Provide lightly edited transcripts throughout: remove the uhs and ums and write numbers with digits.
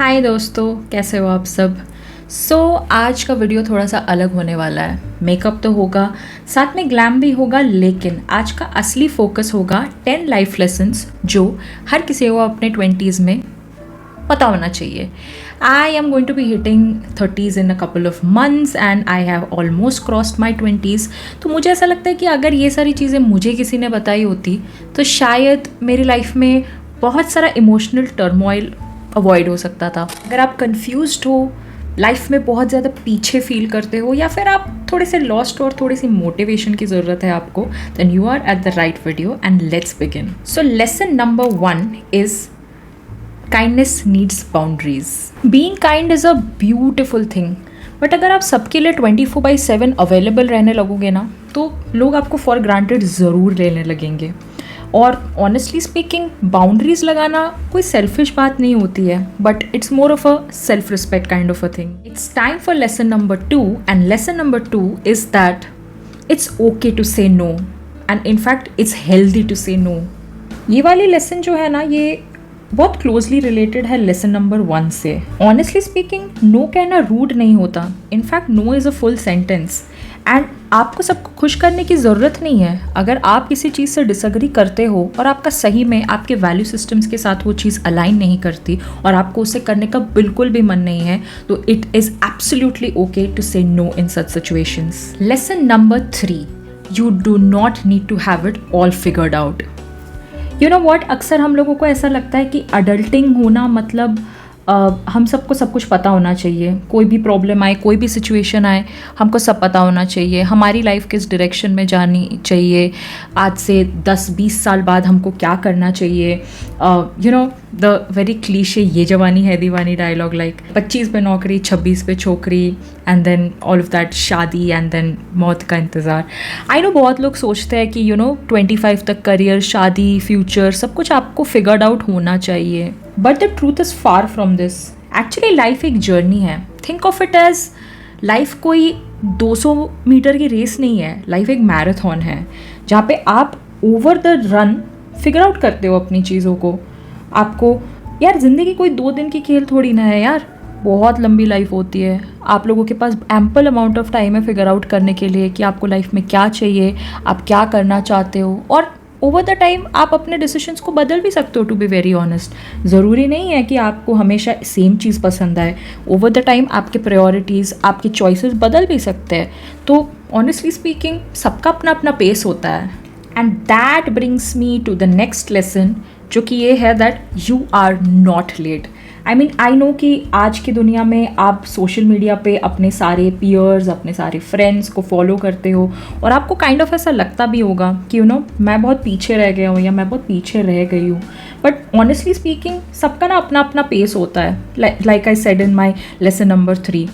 हाय दोस्तों, कैसे हो आप सब। आज का वीडियो थोड़ा सा अलग होने वाला है। मेकअप तो होगा, साथ में ग्लैम भी होगा, लेकिन आज का असली फोकस होगा 10 लाइफ लेसन्स जो हर किसी को अपने 20s में पता होना चाहिए। I am going to be hitting 30s in a couple of months and I have almost crossed my 20s। तो मुझे ऐसा लगता है कि अगर ये सारी चीज़ें मुझे किसी ने बताई होती तो शायद मेरी लाइफ में बहुत सारा इमोशनल टर्मोइल अवॉइड हो सकता था। अगर आप कंफ्यूज्ड हो, लाइफ में बहुत ज़्यादा पीछे फील करते हो, या फिर आप थोड़े से लॉस्ट और थोड़ी सी मोटिवेशन की ज़रूरत है आपको, then you are at the right video and let's begin. So lesson number 1 is kindness needs boundaries. Being kind is a beautiful thing. But अगर आप सबके लिए 24/7 अवेलेबल रहने लगोगे ना, तो लोग आपको फॉर ग्रांटेड ज़रूर लेने लगेंगे। और ऑनेस्टली स्पीकिंग, बाउंड्रीज लगाना कोई सेल्फिश बात नहीं होती है, but it's more of a self respect kind of a thing. It's time for lesson number 2, and lesson number 2 is that it's okay to say no, and in fact it's healthy to say no. ये वाली lesson जो है ना, ये बहुत closely related है lesson number 1 से। Honestly speaking, no कहना रूड नहीं होता। In fact no is a full sentence, and आपको सबको खुश करने की ज़रूरत नहीं है। अगर आप किसी चीज़ से डिसएग्री करते हो और आपका सही में आपके वैल्यू सिस्टम्स के साथ वो चीज़ अलाइन नहीं करती और आपको उसे करने का बिल्कुल भी मन नहीं है, तो it is absolutely okay to say no in such situations. Lesson number 3, you do not need to have it all figured out. You know what, अक्सर हम लोगों को ऐसा लगता है कि अडल्टिंग होना मतलब हम सबको सब कुछ पता होना चाहिए। कोई भी प्रॉब्लम आए, कोई भी सिचुएशन आए, हमको सब पता होना चाहिए। हमारी लाइफ किस डायरेक्शन में जानी चाहिए, आज से 10-20 साल बाद हमको क्या करना चाहिए। You know the very cliche ये जवानी है दीवानी डायलॉग, लाइक 25 पे नौकरी, 26 पे छोकरी, and then all of that शादी, एंड देन मौत का इंतज़ार। आई नो बहुत लोग सोचते हैं कि 25 तक करियर, शादी, फ्यूचर सब कुछ आपको फिगर्ड आउट होना चाहिए, but the truth is far from this. Actually life एक जर्नी है। Think of it as life कोई 200 मीटर की रेस नहीं है, लाइफ एक मैराथन है जहाँ पे आप over the run figure out करते हो अपनी चीज़ों को। आपको यार, ज़िंदगी कोई 2 दिन की खेल थोड़ी ना है यार, बहुत लंबी लाइफ होती है। आप लोगों के पास एम्पल अमाउंट ऑफ टाइम है फिगर आउट करने के लिए कि आपको लाइफ में क्या चाहिए, आप क्या करना चाहते हो, और ओवर द टाइम आप अपने डिसीजंस को बदल भी सकते हो। टू बी वेरी ऑनेस्ट, ज़रूरी नहीं है कि आपको हमेशा सेम चीज़ पसंद आए। ओवर द टाइम आपके प्रायोरिटीज़, आपके चॉइसेस बदल भी सकते हैं। तो ऑनेस्टली स्पीकिंग, सबका अपना अपना पेस होता है। And that brings me to the next lesson, जो कि ये है that you are not late. I know कि आज की दुनिया में आप सोशल मीडिया पे अपने सारे पीयर्स, अपने सारे फ्रेंड्स को फॉलो करते हो, और आपको काइंड ऑफ ऐसा लगता भी होगा कि मैं बहुत पीछे रह गया हूँ या मैं बहुत पीछे रह गई हूँ। बट ऑनेस्टली स्पीकिंग, सबका ना अपना अपना पेस होता है। Like I said in my lesson number 3,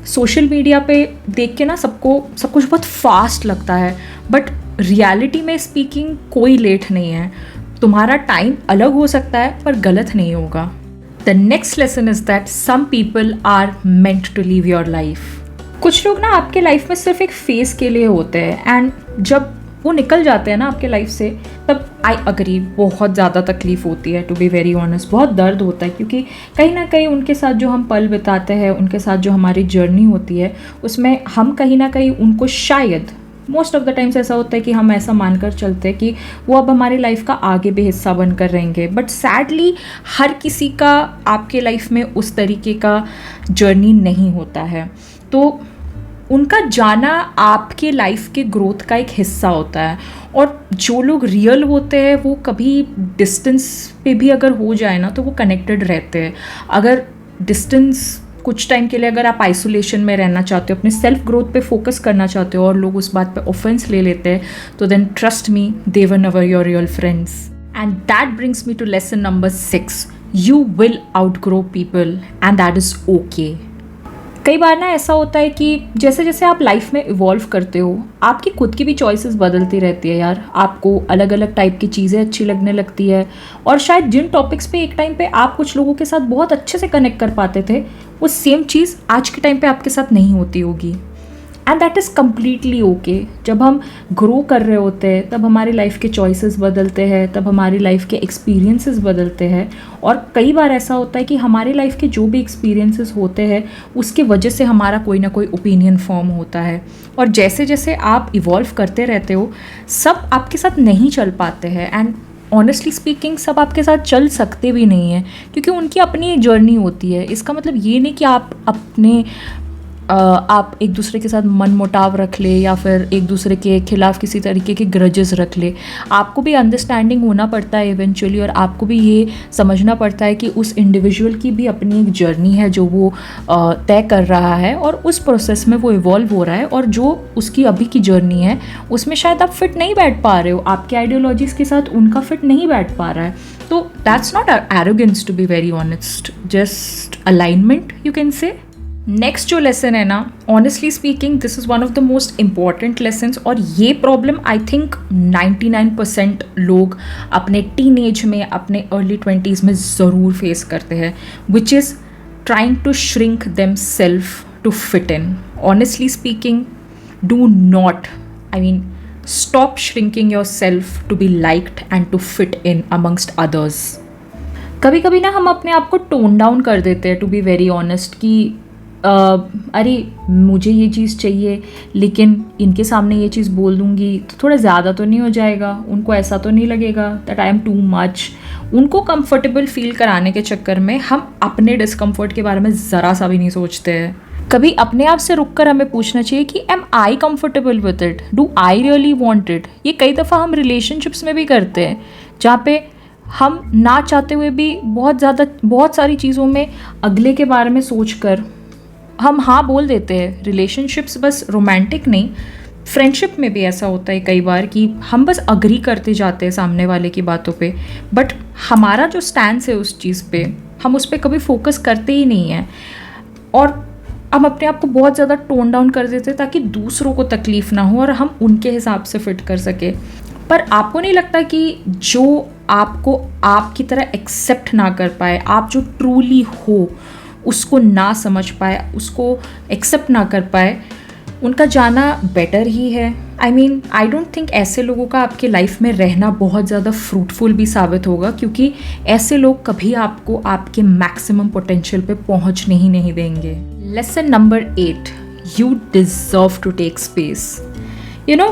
social media पे देख के ना सबको सब कुछ बहुत फास्ट लगता है, बट रियलिटी में स्पीकिंग कोई लेट नहीं है। तुम्हारा टाइम अलग हो सकता है पर गलत नहीं होगा। The next lesson is that some people are meant to live your life. कुछ लोग ना आपके लाइफ में सिर्फ एक फेस के लिए होते हैं, एंड जब वो निकल जाते हैं ना आपके लाइफ से, तब आई अग्री बहुत ज़्यादा तकलीफ़ होती है। टू बी वेरी ऑनेस्ट, बहुत दर्द होता है, क्योंकि कहीं ना कहीं उनके साथ जो हम पल बिताते हैं, उनके साथ जो हमारी जर्नी होती है, उसमें हम कहीं ना कहीं उनको शायद मोस्ट ऑफ द टाइम्स ऐसा होता है कि हम ऐसा मानकर चलते हैं कि वो अब हमारी लाइफ का आगे भी हिस्सा बनकर रहेंगे। बट सैडली हर किसी का आपके लाइफ में उस तरीके का जर्नी नहीं होता है। तो उनका जाना आपके लाइफ के ग्रोथ का एक हिस्सा होता है। और जो लोग रियल होते हैं, वो कभी डिस्टेंस पे भी अगर हो जाए ना, तो वो कनेक्टेड रहते हैं। अगर डिस्टेंस कुछ टाइम के लिए, अगर आप आइसोलेशन में रहना चाहते हो, अपने सेल्फ ग्रोथ पे फोकस करना चाहते हो, और लोग उस बात पे ऑफेंस ले लेते हैं, तो then trust me, they were never your real friends. And that brings me to lesson number 6, you will outgrow people and that is okay. कई बार ना ऐसा होता है कि जैसे जैसे आप लाइफ में इवॉल्व करते हो, आपकी खुद की भी चॉइसेस बदलती रहती है यार। आपको अलग अलग टाइप की चीज़ें अच्छी लगने लगती है, और शायद जिन टॉपिक्स पे एक टाइम पे आप कुछ लोगों के साथ बहुत अच्छे से कनेक्ट कर पाते थे, वो सेम चीज़ आज के टाइम पे आपके साथ नहीं होती होगी। And that is completely okay. जब हम ग्रो कर रहे होते हैं तब हमारी लाइफ के चॉइसेस बदलते हैं, तब हमारी लाइफ के एक्सपीरियंसेस बदलते हैं, और कई बार ऐसा होता है कि हमारी लाइफ के जो भी एक्सपीरियंसेस होते हैं उसके वजह से हमारा कोई ना कोई ओपिनियन फॉर्म होता है, और जैसे जैसे आप इवॉल्व करते रहते हो सब आपके साथ नहीं चल पाते हैं। एंड ऑनेस्टली स्पीकिंग सब आपके साथ चल सकते भी नहीं हैं, क्योंकि उनकी अपनी जर्नी होती है। इसका मतलब ये नहीं कि आप एक दूसरे के साथ मन मुटाव रख ले या फिर एक दूसरे के खिलाफ किसी तरीके के ग्रजेस रख ले। आपको भी अंडरस्टैंडिंग होना पड़ता है इवेंचुअली, और आपको भी ये समझना पड़ता है कि उस इंडिविजुअल की भी अपनी एक जर्नी है जो वो तय कर रहा है, और उस प्रोसेस में वो इवॉल्व हो रहा है, और जो उसकी अभी की जर्नी है उसमें शायद आप फिट नहीं बैठ पा रहे हो, आपके आइडियोलॉजीज़ के साथ उनका फिट नहीं बैठ पा रहा है। तो that's not arrogance, to be very honest, just alignment you can say. Next जो लेसन है ना, honestly speaking this is one of the most important lessons, और ये प्रॉब्लम आई थिंक 99% लोग अपने टीन एज में, अपने अर्ली 20s में ज़रूर फेस करते हैं, which is trying to shrink themself to fit in. Honestly speaking, do not, I mean stop shrinking yourself to be liked and to fit in amongst others. कभी कभी ना हम अपने आप को टोन डाउन कर देते हैं, टू बी वेरी ऑनेस्ट, कि अरे मुझे ये चीज़ चाहिए लेकिन इनके सामने ये चीज़ बोल दूँगी तो थोड़ा ज़्यादा तो नहीं हो जाएगा, उनको ऐसा तो नहीं लगेगा that I am too much. उनको कंफर्टेबल फील कराने के चक्कर में हम अपने डिस्कम्फर्ट के बारे में ज़रा सा भी नहीं सोचते हैं। कभी अपने आप से रुक कर हमें पूछना चाहिए कि am I comfortable with it, do I really want it. ये कई दफ़ा हम रिलेशनशिप्स में भी करते हैं, जहाँ पे हम ना चाहते हुए भी बहुत सारी चीज़ों में अगले के बारे में सोच कर हम हाँ बोल देते हैं। रिलेशनशिप्स बस रोमांटिक नहीं, फ्रेंडशिप में भी ऐसा होता है कई बार कि हम बस अग्री करते जाते हैं सामने वाले की बातों पे, बट हमारा जो स्टैंड है उस चीज़ पे, हम उस पर कभी फोकस करते ही नहीं हैं, और हम अपने आप को बहुत ज़्यादा टोन डाउन कर देते हैं ताकि दूसरों को तकलीफ़ ना हो और हम उनके हिसाब से फिट कर सके। पर आपको नहीं लगता कि जो आपको आपकी तरह एक्सेप्ट ना कर पाए, आप जो ट्रूली हो उसको ना समझ पाए, उसको एक्सेप्ट ना कर पाए, उनका जाना बेटर ही है। आई डोंट थिंक ऐसे लोगों का आपके लाइफ में रहना बहुत ज़्यादा फ्रूटफुल भी साबित होगा, क्योंकि ऐसे लोग कभी आपको आपके मैक्सिमम पोटेंशियल पे पहुंचने ही नहीं देंगे। Lesson number 8, you deserve to take space. You know,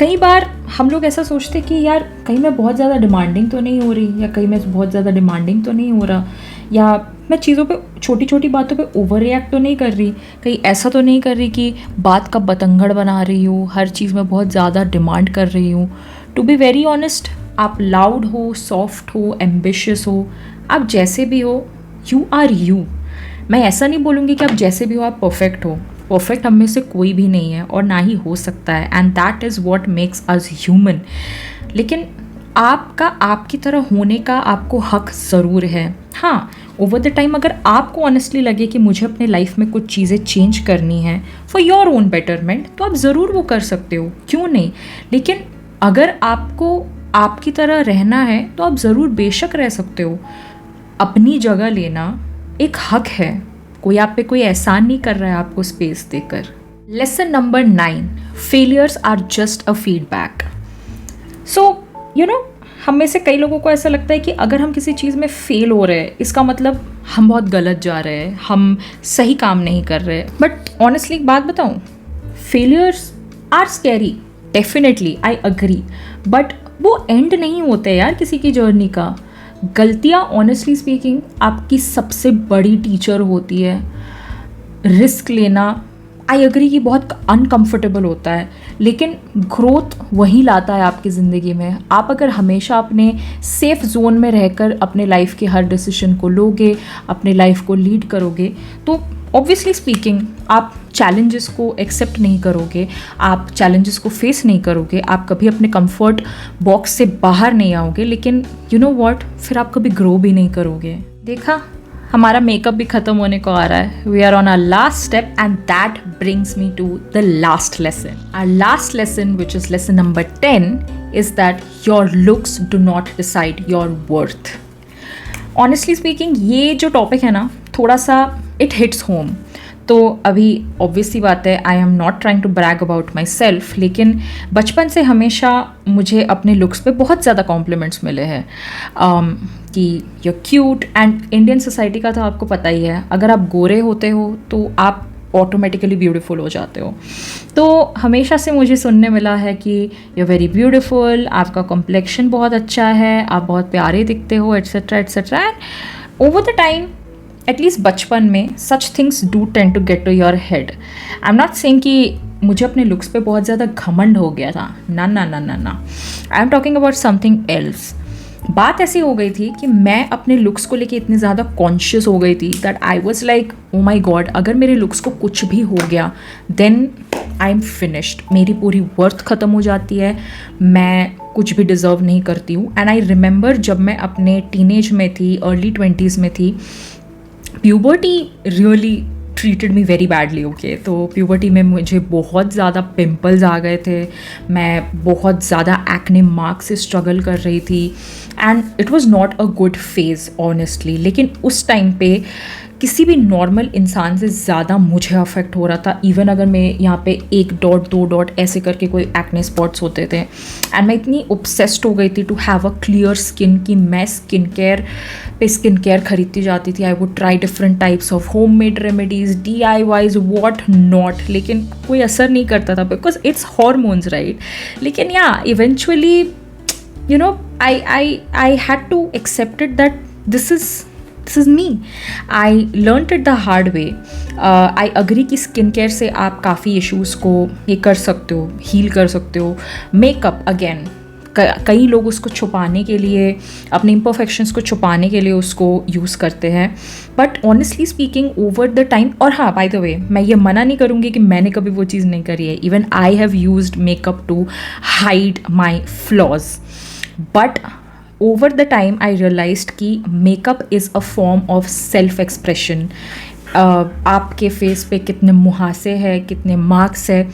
कई बार हम लोग ऐसा सोचते कि यार कहीं मैं बहुत ज़्यादा डिमांडिंग तो नहीं हो रही, या कहीं मैं बहुत ज़्यादा डिमांडिंग तो नहीं हो रहा, या मैं चीज़ों पे, छोटी छोटी बातों पे ओवर रिएक्ट तो नहीं कर रही, कहीं ऐसा तो नहीं कर रही कि बात का बतंगड़ बना रही हूँ, हर चीज़ में बहुत ज़्यादा डिमांड कर रही हूँ। टू बी वेरी ऑनेस्ट, आप लाउड हो, सॉफ्ट हो, एम्बिशियस हो, आप जैसे भी हो, यू आर यू। मैं ऐसा नहीं बोलूँगी कि आप जैसे भी हो आप परफेक्ट हो। परफेक्ट हम में से कोई भी नहीं है और ना ही हो सकता है, and that is what makes us human. लेकिन आपका आपकी तरह होने का आपको हक ज़रूर है। हाँ, ओवर द टाइम अगर आपको ऑनेस्टली लगे कि मुझे अपने लाइफ में कुछ चीज़ें चेंज करनी है फॉर योर ओन बेटरमेंट, तो आप ज़रूर वो कर सकते हो, क्यों नहीं। लेकिन अगर आपको आपकी तरह रहना है तो आप ज़रूर बेशक रह सकते हो। अपनी जगह लेना एक हक है, कोई आप पे कोई एहसान नहीं कर रहा है आपको स्पेस देकर। Lesson number 9, failures are just a feedback. So you know, हम में से कई लोगों को ऐसा लगता है कि अगर हम किसी चीज़ में फेल हो रहे हैं इसका मतलब हम बहुत गलत जा रहे हैं, हम सही काम नहीं कर रहे। बट ऑनेस्टली एक बात बताऊँ, failures are scary, definitely I agree, but वो एंड नहीं होते यार किसी की जर्नी का। गलतियाँ ऑनेस्टली स्पीकिंग आपकी सबसे बड़ी टीचर होती है। रिस्क लेना आई एग्री कि बहुत अनकंफर्टेबल होता है, लेकिन ग्रोथ वही लाता है आपकी ज़िंदगी में। आप अगर हमेशा अपने सेफ जोन में रहकर अपने लाइफ के हर डिसीजन को लोगे, अपने लाइफ को लीड करोगे, तो ऑब्वियसली स्पीकिंग आप चैलेंजेस को एक्सेप्ट नहीं करोगे, आप चैलेंजेस को फेस नहीं करोगे, आप कभी अपने कंफर्ट बॉक्स से बाहर नहीं आओगे। लेकिन यू नो व्हाट, फिर आप कभी ग्रो भी नहीं करोगे। देखा, हमारा मेकअप भी ख़त्म होने को आ रहा है। We are on our last step and that brings me to the last lesson. Our last lesson, which is lesson number 10, is that your looks do not decide your worth. Honestly speaking, ये जो topic है ना, थोड़ा सा it hits home. तो अभी obviously बात है, I am not trying to brag about myself, लेकिन बचपन से हमेशा मुझे अपने लुक्स पे बहुत ज़्यादा कॉम्प्लीमेंट्स मिले हैं कि you cute. And Indian society का तो आपको पता ही है, अगर आप गोरे होते हो तो आप ऑटोमेटिकली ब्यूटीफुल हो जाते हो। तो हमेशा से मुझे सुनने मिला है कि यू आर वेरी ब्यूटीफुल, आपका कॉम्प्लेक्शन बहुत अच्छा है, आप बहुत प्यारे दिखते हो, etcetera etcetera. And over the time, at least बचपन में, such things do tend to get to your head. I am not saying कि मुझे अपने लुक्स पे बहुत ज़्यादा घमंड हो गया था, ना ना ना ना ना, I am talking about something else. बात ऐसी हो गई थी कि मैं अपने लुक्स को लेके इतनी ज़्यादा कॉन्शियस हो गई थी that I was like, oh my God, अगर मेरे लुक्स को कुछ भी हो गया देन आई एम फिनिश्ड, मेरी पूरी वर्थ ख़त्म हो जाती है, मैं कुछ भी डिज़र्व नहीं करती हूँ। एंड आई रिमेंबर जब मैं अपने टीनेज में थी, अर्ली 20s में थी, puberty really treated me very badly. Okay, तो प्यूबर्टी में मुझे बहुत ज़्यादा पिंपल्स आ गए थे, मैं बहुत ज़्यादा एक्ने मार्क से स्ट्रगल कर रही थी and it was not a good phase honestly. लेकिन उस टाइम पे किसी भी नॉर्मल इंसान से ज़्यादा मुझे अफेक्ट हो रहा था। इवन अगर मैं यहाँ पे 1 डॉट 2 डॉट ऐसे करके कोई एक्ने स्पॉट्स होते थे, एंड मैं इतनी ऑब्सेस्ड हो गई थी to have a clear skin कि मैं स्किन केयर खरीदती जाती थी। I would try different types of homemade remedies, DIYs, what not, लेकिन कोई असर नहीं करता था बिकॉज इट्स हॉर्मोन्स, राइट। लेकिन या eventually you know I had to accept it that this is me. I learned it the hard way. I agree कि skin care से आप काफ़ी इश्यूज़ को ये कर सकते हो, हील कर सकते हो। मेकअप अगेन, कई लोग उसको छुपाने के लिए, अपने इम्परफेक्शंस को छुपाने के लिए उसको यूज़ करते हैं, but honestly speaking over the time, और हाँ बाय द वे मैं ये मना नहीं करूँगी कि मैंने कभी वो चीज़ नहीं करी है। Even I have used makeup to hide my flaws, but over the time I realized कि makeup is a form of self expression। आपके फेस पे कितने मुहासे हैं, कितने मार्क्स है,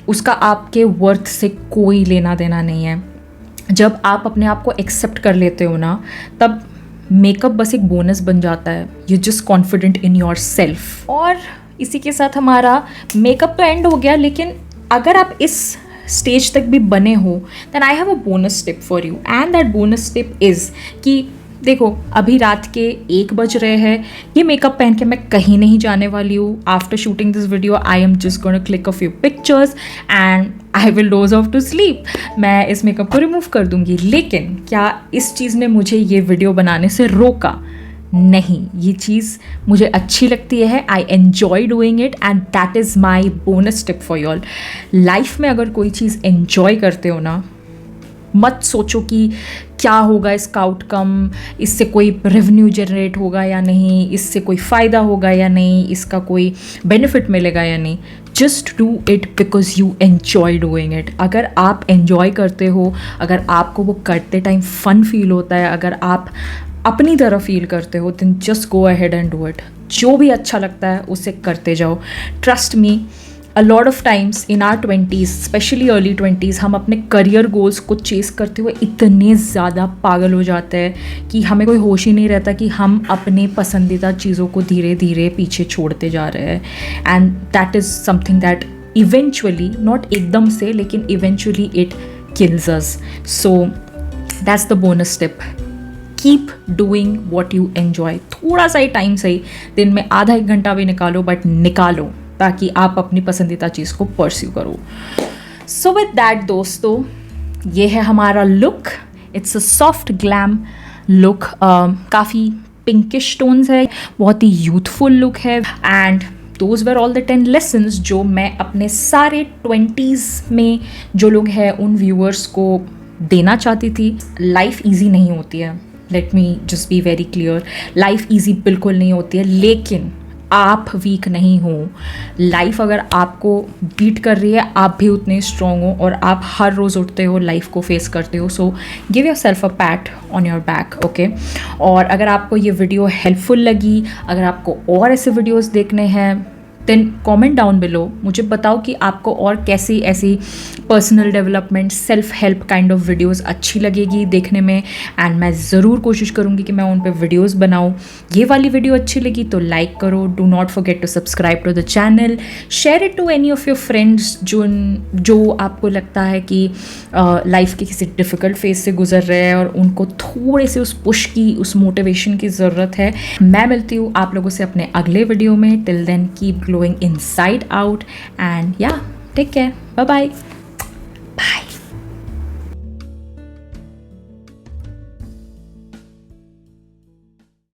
उसका आपके वर्थ से कोई लेना देना नहीं है। जब आप अपने आप को एक्सेप्ट कर लेते हो ना, तब मेकअप बस एक बोनस बन जाता है। You just confident in your self. और इसी के साथ हमारा मेकअप तो एंड हो गया, लेकिन अगर आप इस स्टेज तक भी बने हो then I have a bonus tip for you, and that bonus tip is कि देखो अभी रात के 1 बज रहे हैं, ये मेकअप पहन के मैं कहीं नहीं जाने वाली हूँ। After shooting this video I am just gonna click a few pictures and I will doze off to sleep. मैं इस मेकअप को रिमूव कर दूँगी, लेकिन क्या इस चीज़ ने मुझे ये वीडियो बनाने से रोका? नहीं, ये चीज़ मुझे अच्छी लगती है, I enjoy doing it and that is my bonus tip for you all. Life में अगर कोई चीज़ एन्जॉय करते हो ना, मत सोचो कि क्या होगा इसका आउटकम, इससे कोई रेवेन्यू जनरेट होगा या नहीं, इससे कोई फ़ायदा होगा या नहीं, इसका कोई बेनिफिट मिलेगा या नहीं। Just do it because you enjoy doing it. अगर आप एन्जॉय करते हो, अगर आपको वो करते टाइम फ़न फील होता है, अगर आप अपनी तरह फील करते हो, then just go ahead and do it. जो भी अच्छा लगता है उसे करते जाओ। Trust me, a lot of times in our 20s, specially early 20s, हम अपने करियर गोल्स को चेस करते हुए इतने ज़्यादा पागल हो जाते हैं कि हमें कोई होश ही नहीं रहता कि हम अपने पसंदीदा चीज़ों को धीरे धीरे पीछे छोड़ते जा रहे हैं। And that is something that eventually, not एकदम से, लेकिन eventually it kills us. So that's the bonus tip. Keep doing what you enjoy. थोड़ा सा ही टाइम सही, दिन में आधा 1 घंटा भी निकालो, बट निकालो, ताकि आप अपनी पसंदीदा चीज़ को परस्यू करो। सो विद दैट दोस्तों, ये है हमारा look. It's a soft glam look, काफ़ी पिंकिश टोन्स है, बहुत ही यूथफुल लुक है। And those were all the 10 lessons जो मैं अपने सारे 20s में जो लोग हैं उन व्यूअर्स को देना चाहती थी। लाइफ ईजी नहीं होती है, let me just be very clear, life easy बिल्कुल नहीं होती है, लेकिन आप वीक नहीं हो। लाइफ अगर आपको बीट कर रही है, आप भी उतने स्ट्रॉन्ग हो और आप हर रोज़ उठते हो, लाइफ को फेस करते हो। So give your self a PAT on your back, okay. और अगर आपको ये वीडियो हेल्पफुल लगी, अगर आपको और ऐसे वीडियोस देखने हैं, देन कमेंट डाउन बिलो, मुझे बताओ कि आपको और कैसी ऐसी personal development self help kind of videos अच्छी लगेगी देखने में, एंड मैं ज़रूर कोशिश करूँगी कि मैं उन पे वीडियोस बनाऊँ। ये वाली वीडियो अच्छी लगी तो लाइक करो, do not forget to subscribe to the channel, share it to any of your friends जो आपको लगता है कि लाइफ के किसी डिफ़िकल्ट फेज से गुजर रहे हैं और उनको थोड़े से उस पुश की, उस मोटिवेशन की ज़रूरत है। मैं मिलती हूँ आप लोगों से अपने अगले वीडियो में। Till then keep glowing inside out and yeah take care, bye bye.